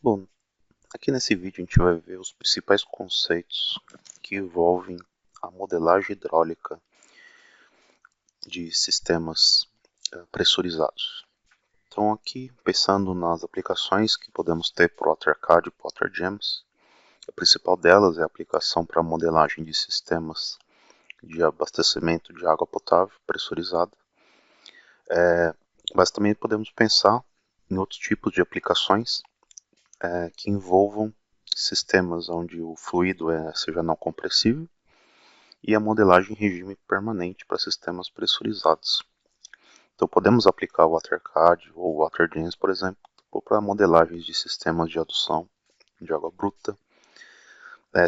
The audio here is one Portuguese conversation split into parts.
Bom, aqui nesse vídeo a gente vai ver os principais conceitos que envolvem a modelagem hidráulica de sistemas pressurizados. Então aqui, pensando nas aplicações que podemos ter para o AutoCAD e para o AutoGEMS, a principal delas é a aplicação para a modelagem de sistemas de abastecimento de água potável pressurizada. Mas também podemos pensar em outros tipos de aplicações que envolvam sistemas onde o fluido seja não compressível e a modelagem em regime permanente para sistemas pressurizados. Então podemos aplicar o AutoCAD ou o AutoGEMS, por exemplo, para modelagens de sistemas de adução de água bruta,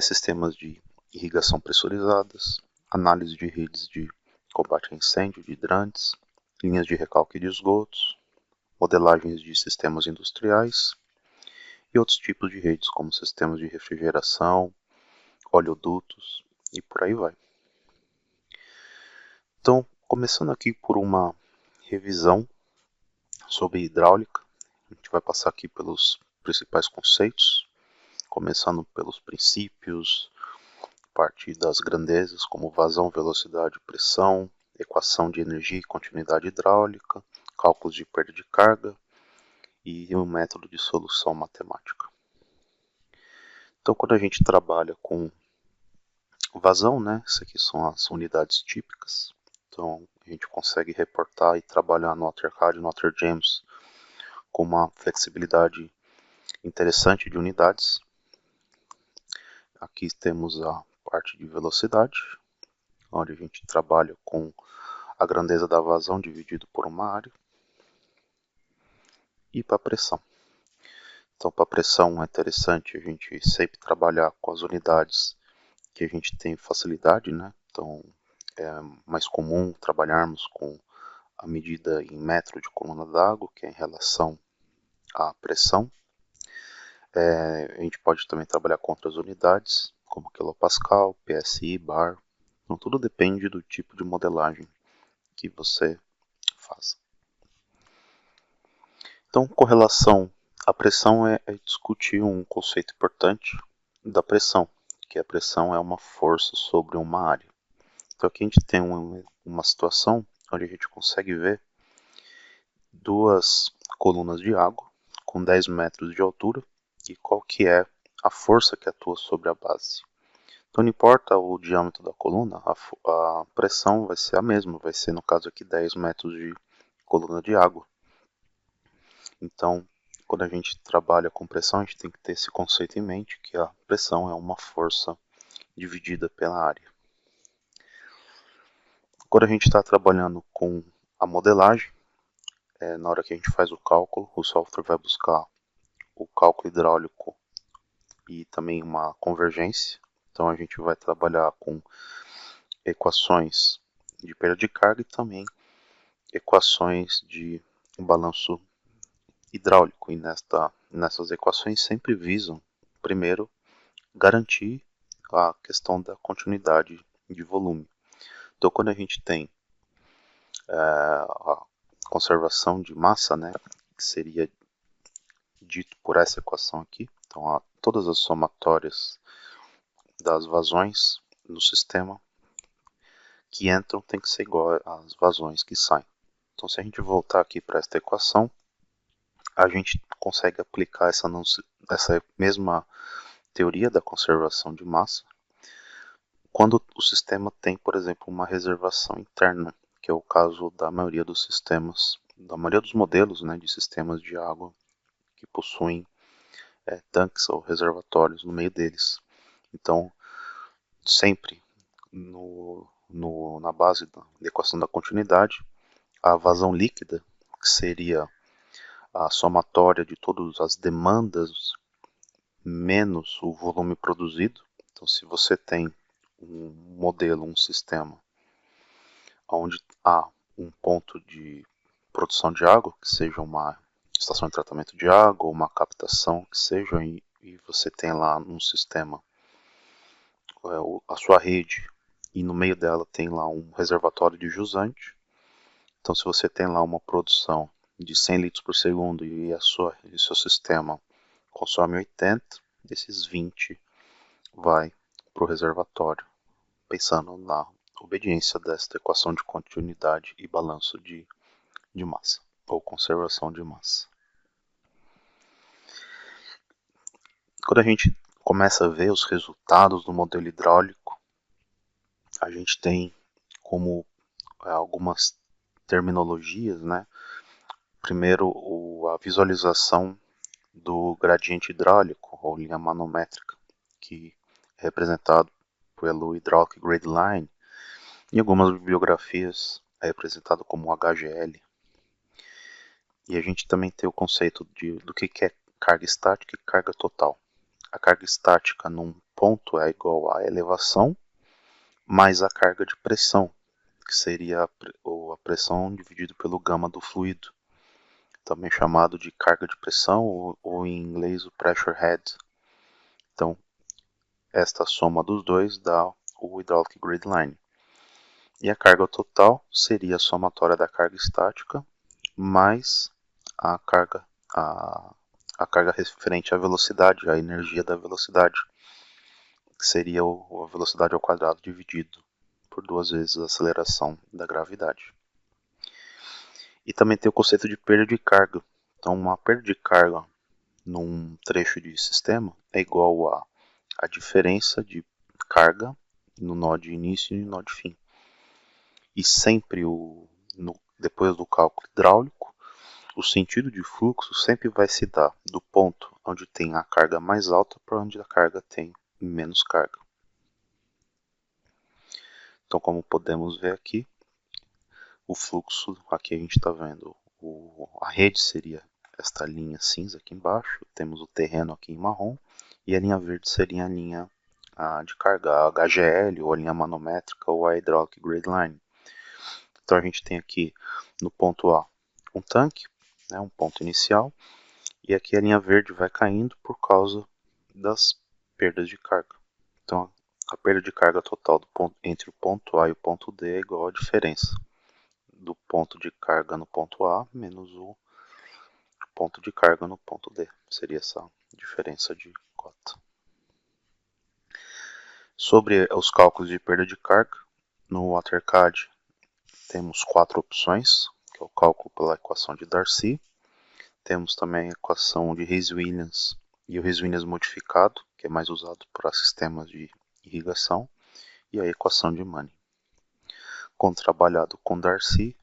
sistemas de irrigação pressurizadas, análise de redes de combate a incêndio, de hidrantes, linhas de recalque de esgotos, modelagens de sistemas industriais e outros tipos de redes, como sistemas de refrigeração, oleodutos e por aí vai. Então, começando aqui por uma revisão sobre hidráulica, a gente vai passar aqui pelos principais conceitos, começando pelos princípios, parte das grandezas como vazão, velocidade e pressão, equação de energia e continuidade hidráulica, cálculos de perda de carga e um método de solução matemática. Então, quando a gente trabalha com vazão, essas aqui são as unidades típicas. Então, a gente consegue reportar e trabalhar no AutoCAD e no AutoGEMS com uma flexibilidade interessante de unidades. Aqui temos a parte de velocidade, onde a gente trabalha com a grandeza da vazão dividido por uma área. E para pressão. Então, para pressão é interessante a gente sempre trabalhar com as unidades que a gente tem facilidade, Então, é mais comum trabalharmos com a medida em metro de coluna d'água, que é em relação à pressão. A gente pode também trabalhar com outras unidades, como quilopascal, PSI, bar. Então, tudo depende do tipo de modelagem que você faz. Então, com relação à pressão, é discutir um conceito importante da pressão, que a pressão é uma força sobre uma área. Então, aqui a gente tem uma situação onde a gente consegue ver duas colunas de água com 10 metros de altura e qual que é a força que atua sobre a base. Então, não importa o diâmetro da coluna, a pressão vai ser a mesma, vai ser, no caso aqui, 10 metros de coluna de água. Então, quando a gente trabalha com pressão, a gente tem que ter esse conceito em mente, que a pressão é uma força dividida pela área. Quando a gente está trabalhando com a modelagem, na hora que a gente faz o cálculo, o software vai buscar o cálculo hidráulico e também uma convergência. Então a gente vai trabalhar com equações de perda de carga e também equações de balanço hidráulico. E nessas equações sempre visam, primeiro, garantir a questão da continuidade de volume. Então quando a gente tem a conservação de massa, que seria dito por essa equação aqui, então todas as somatórias das vazões no sistema que entram tem que ser igual às vazões que saem. Então se a gente voltar aqui para esta equação, a gente consegue aplicar essa mesma teoria da conservação de massa quando o sistema tem, por exemplo, uma reservação interna, que é o caso da maioria dos sistemas, da maioria dos modelos de sistemas de água que possuem tanques ou reservatórios no meio deles. Então, sempre na base da equação da continuidade, a vazão líquida, que seria a somatória de todas as demandas menos o volume produzido. Então, se você tem um modelo, um sistema, onde há um ponto de produção de água, que seja uma estação de tratamento de água, ou uma captação, que seja, e você tem lá um sistema, a sua rede, e no meio dela tem lá um reservatório de jusante. Então, se você tem lá uma produção de 100 litros por segundo e seu sistema consome 80, esses 20 vai para o reservatório, pensando na obediência desta equação de continuidade e balanço de massa, ou conservação de massa. Quando a gente começa a ver os resultados do modelo hidráulico, a gente tem como algumas terminologias, né? Primeiro, a visualização do gradiente hidráulico, ou linha manométrica, que é representado pelo Hydraulic Grade Line. Em algumas bibliografias é representado como HGL. E a gente também tem o conceito do que é carga estática e carga total. A carga estática num ponto é igual à elevação mais a carga de pressão, que seria a pressão dividido pelo gama do fluido, também chamado de carga de pressão ou em inglês o pressure head. Então, esta soma dos dois dá o Hydraulic Grade Line. E a carga total seria a somatória da carga estática mais a carga referente à velocidade, a energia da velocidade, que seria a velocidade ao quadrado dividido por 2 vezes a aceleração da gravidade. E também tem o conceito de perda de carga. Então, uma perda de carga num trecho de sistema é igual a diferença de carga no nó de início e no nó de fim. E sempre, depois do cálculo hidráulico, o sentido de fluxo sempre vai se dar do ponto onde tem a carga mais alta para onde a carga tem menos carga. Então, como podemos ver aqui, o fluxo, aqui a gente está vendo, a rede seria esta linha cinza aqui embaixo, temos o terreno aqui em marrom, e a linha verde seria a linha de carga, a HGL, ou a linha manométrica, ou a Hydraulic Grade Line. Então a gente tem aqui no ponto A um tanque, né, um ponto inicial, e aqui a linha verde vai caindo por causa das perdas de carga. Então a perda de carga total entre o ponto A e o ponto D é igual à diferença do ponto de carga no ponto A menos o ponto de carga no ponto D. Seria essa diferença de cota. Sobre os cálculos de perda de carga, no WaterCAD temos 4 opções, que é o cálculo pela equação de Darcy. Temos também a equação de Rees-Williams e o Rees-Williams modificado, que é mais usado para sistemas de irrigação, e a equação de Money. Quando trabalhado com Darcy,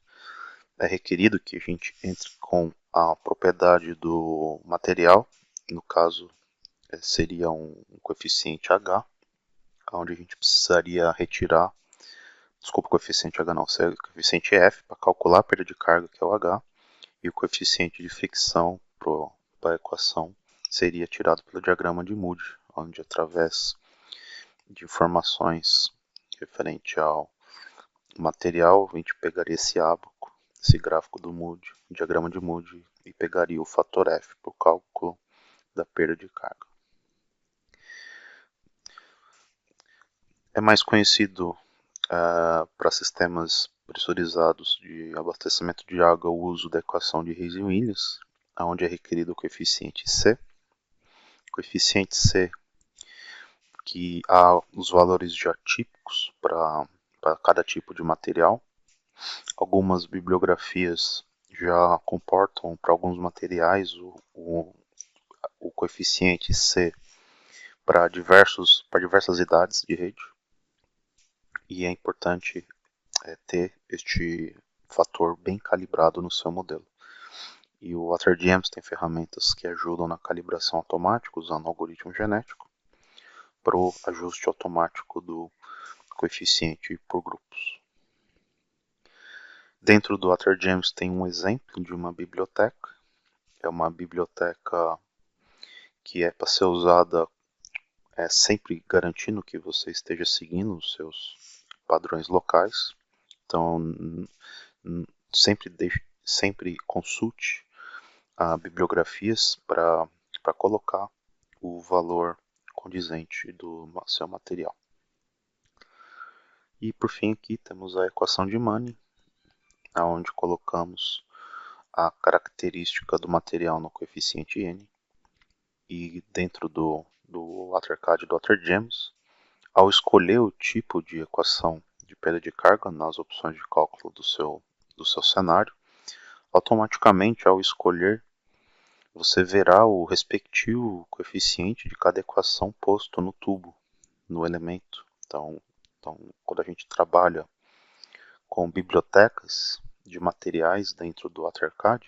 é requerido que a gente entre com a propriedade do material, no caso seria um coeficiente H, onde a gente precisaria retirar, desculpa, coeficiente H não, seria o coeficiente F para calcular a perda de carga, que é o H, e o coeficiente de fricção para a equação seria tirado pelo diagrama de Moody, onde através de informações referente ao material, a gente pegaria esse ábaco, esse gráfico do Moody, o diagrama de Moody, e pegaria o fator F para o cálculo da perda de carga. É mais conhecido para sistemas pressurizados de abastecimento de água o uso da equação de Rees-Williams, onde é requerido o coeficiente C. O coeficiente C, que há os valores já típicos para cada tipo de material. Algumas bibliografias já comportam para alguns materiais o coeficiente C para diversas idades de rede. E é importante ter este fator bem calibrado no seu modelo. E o WaterGems tem ferramentas que ajudam na calibração automática usando algoritmo genético para o ajuste automático do coeficiente por grupos. Dentro do WaterGems tem um exemplo de uma biblioteca. É uma biblioteca que é para ser usada sempre garantindo que você esteja seguindo os seus padrões locais. Então, sempre consulte bibliografias para colocar o valor condizente do seu material. E por fim aqui temos a equação de Money, onde colocamos a característica do material no coeficiente N e dentro do AutoCAD e do AutoGEMS, ao escolher o tipo de equação de perda de carga nas opções de cálculo do seu cenário, automaticamente ao escolher você verá o respectivo coeficiente de cada equação posto no tubo, no elemento. Então quando a gente trabalha com bibliotecas de materiais dentro do AutoCAD,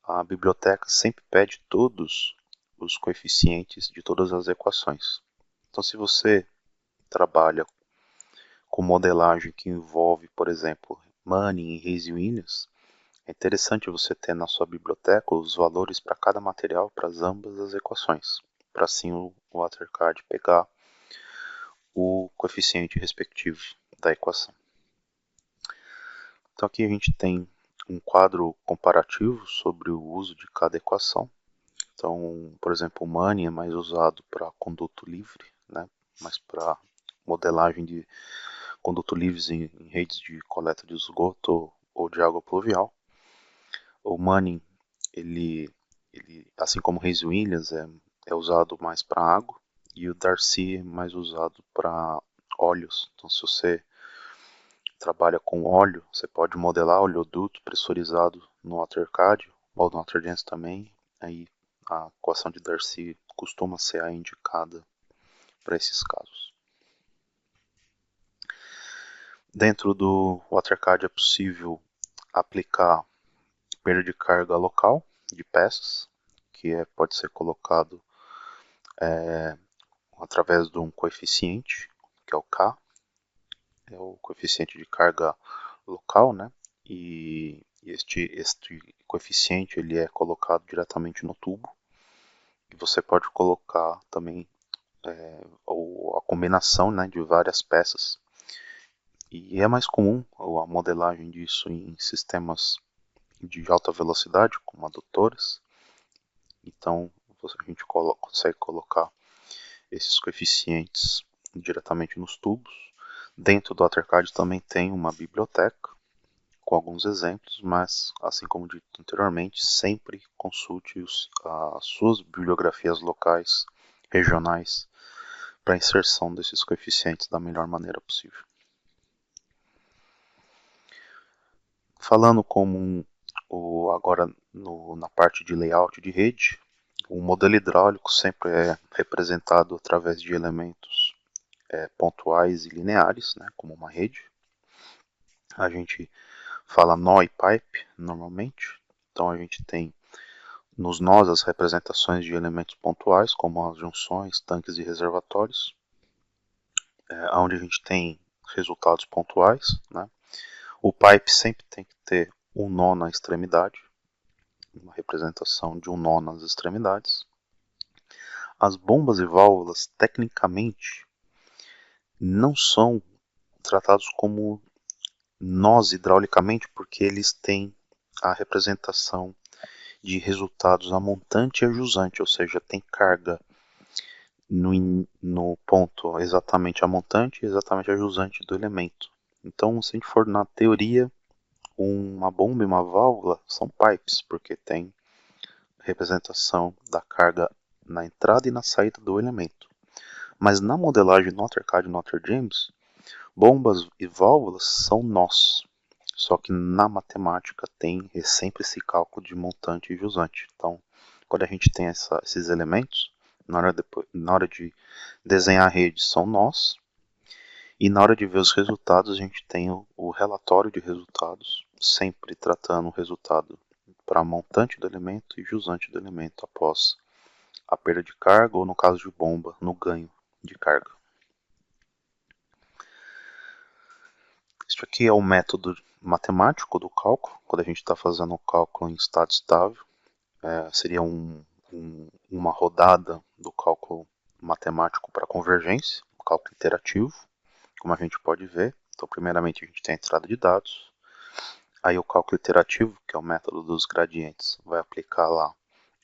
a biblioteca sempre pede todos os coeficientes de todas as equações. Então, se você trabalha com modelagem que envolve, por exemplo, Manning e Reis-Williams, é interessante você ter na sua biblioteca os valores para cada material para ambas as equações, para assim o AutoCAD pegar o coeficiente respectivo da equação. Então aqui a gente tem um quadro comparativo sobre o uso de cada equação. Então, por exemplo, o Manning é mais usado para conduto livre, né? Mas para modelagem de conduto livres em redes de coleta de esgoto ou de água pluvial. O Manning, ele assim como o Reis-Williams, é usado mais para água, e o Darcy é mais usado para óleos. Então, se você trabalha com óleo, você pode modelar oleoduto pressurizado no AutoCAD ou no AutoGEMS também. Aí a equação de Darcy costuma ser a indicada para esses casos. Dentro do AutoCAD é possível aplicar perda de carga local de peças, que pode ser colocado através de um coeficiente, que é o K, é o coeficiente de carga local, né? E este coeficiente ele é colocado diretamente no tubo. E você pode colocar também a combinação, né, de várias peças. E é mais comum a modelagem disso em sistemas de alta velocidade, como adutores. Então a gente consegue colocar esses coeficientes diretamente nos tubos. Dentro do AutoCAD também tem uma biblioteca com alguns exemplos, mas, assim como dito anteriormente, sempre consulte as suas bibliografias locais, regionais, para a inserção desses coeficientes da melhor maneira possível. Falando como agora na parte de layout de rede, o modelo hidráulico sempre é representado através de elementos pontuais e lineares, né, como uma rede. A gente fala nó e pipe normalmente, então a gente tem nos nós as representações de elementos pontuais, como as junções, tanques e reservatórios, onde a gente tem resultados pontuais, né. O pipe sempre tem que ter um nó na extremidade, uma representação de um nó nas extremidades. As bombas e válvulas, tecnicamente, não são tratados como nós hidraulicamente, porque eles têm a representação de resultados a montante e a jusante, ou seja, tem carga no ponto exatamente a montante e exatamente a jusante do elemento. Então, se a gente for na teoria, uma bomba e uma válvula são pipes, porque tem representação da carga na entrada e na saída do elemento. Mas na modelagem no AutoCAD e no AutoGEMS, bombas e válvulas são nós. Só que na matemática tem sempre esse cálculo de montante e jusante. Então, quando a gente tem esses elementos, na hora de desenhar a rede são nós, e na hora de ver os resultados a gente tem o relatório de resultados, sempre tratando o resultado para montante do elemento e jusante do elemento após a perda de carga, ou no caso de bomba, no ganho de carga. Isso aqui é o método matemático do cálculo, quando a gente está fazendo o cálculo em estado estável. Seria uma rodada do cálculo matemático para convergência, um cálculo iterativo, como a gente pode ver. Então, primeiramente, a gente tem a entrada de dados. Aí o cálculo iterativo, que é o método dos gradientes, vai aplicar lá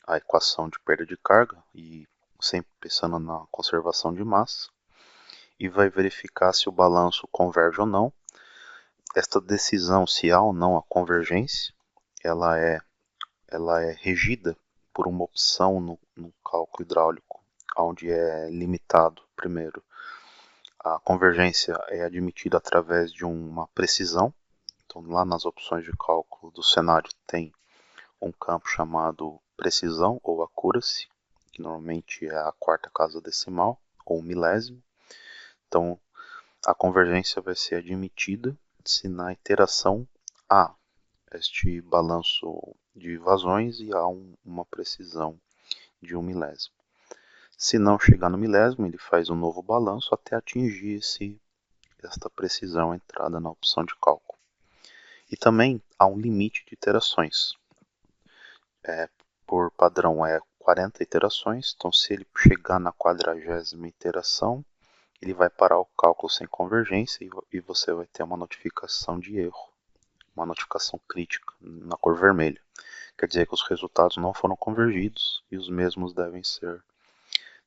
a equação de perda de carga, e sempre pensando na conservação de massa, e vai verificar se o balanço converge ou não. Esta decisão se há ou não a convergência, ela é regida por uma opção no cálculo hidráulico, onde é limitado, primeiro, a convergência é admitida através de uma precisão. Então, lá nas opções de cálculo do cenário tem um campo chamado precisão ou accuracy, que normalmente é a quarta casa decimal ou milésimo. Então, a convergência vai ser admitida se na iteração há este balanço de vazões e há uma precisão de 1 milésimo. Se não chegar no milésimo, ele faz um novo balanço até atingir esta precisão entrada na opção de cálculo. E também há um limite de iterações. Por padrão é 40 iterações, então se ele chegar na 40ª iteração, ele vai parar o cálculo sem convergência e você vai ter uma notificação de erro, uma notificação crítica na cor vermelha. Quer dizer que os resultados não foram convergidos e os mesmos devem ser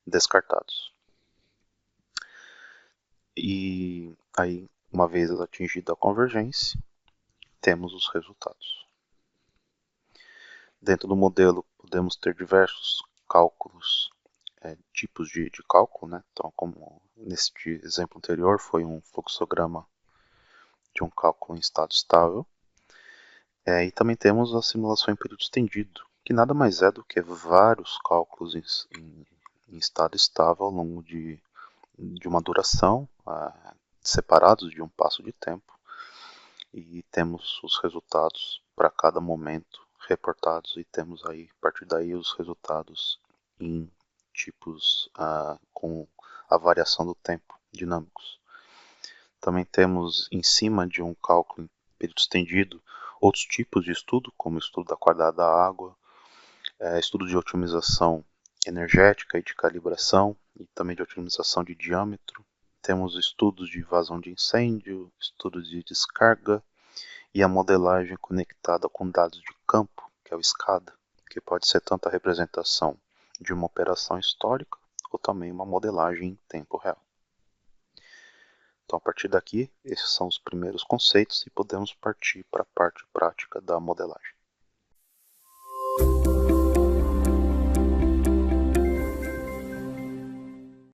descartados. E aí, uma vez atingida a convergência, temos os resultados. Dentro do modelo podemos ter diversos cálculos, tipos de cálculo, né? Então, como nesse exemplo anterior foi um fluxograma de um cálculo em estado estável. E também temos a simulação em período estendido, que nada mais é do que vários cálculos em estado estável ao longo de uma duração, separados de um passo de tempo, e temos os resultados para cada momento reportados, e temos aí, a partir daí, os resultados em tipos com a variação do tempo dinâmicos. Também temos em cima de um cálculo em período estendido outros tipos de estudo, como o estudo da qualidade da água, estudo de otimização energética e de calibração, e também de otimização de diâmetro. Temos estudos de vazão de incêndio, estudos de descarga e a modelagem conectada com dados de campo, que é o SCADA, que pode ser tanto a representação de uma operação histórica ou também uma modelagem em tempo real. Então, a partir daqui, esses são os primeiros conceitos e podemos partir para a parte prática da modelagem.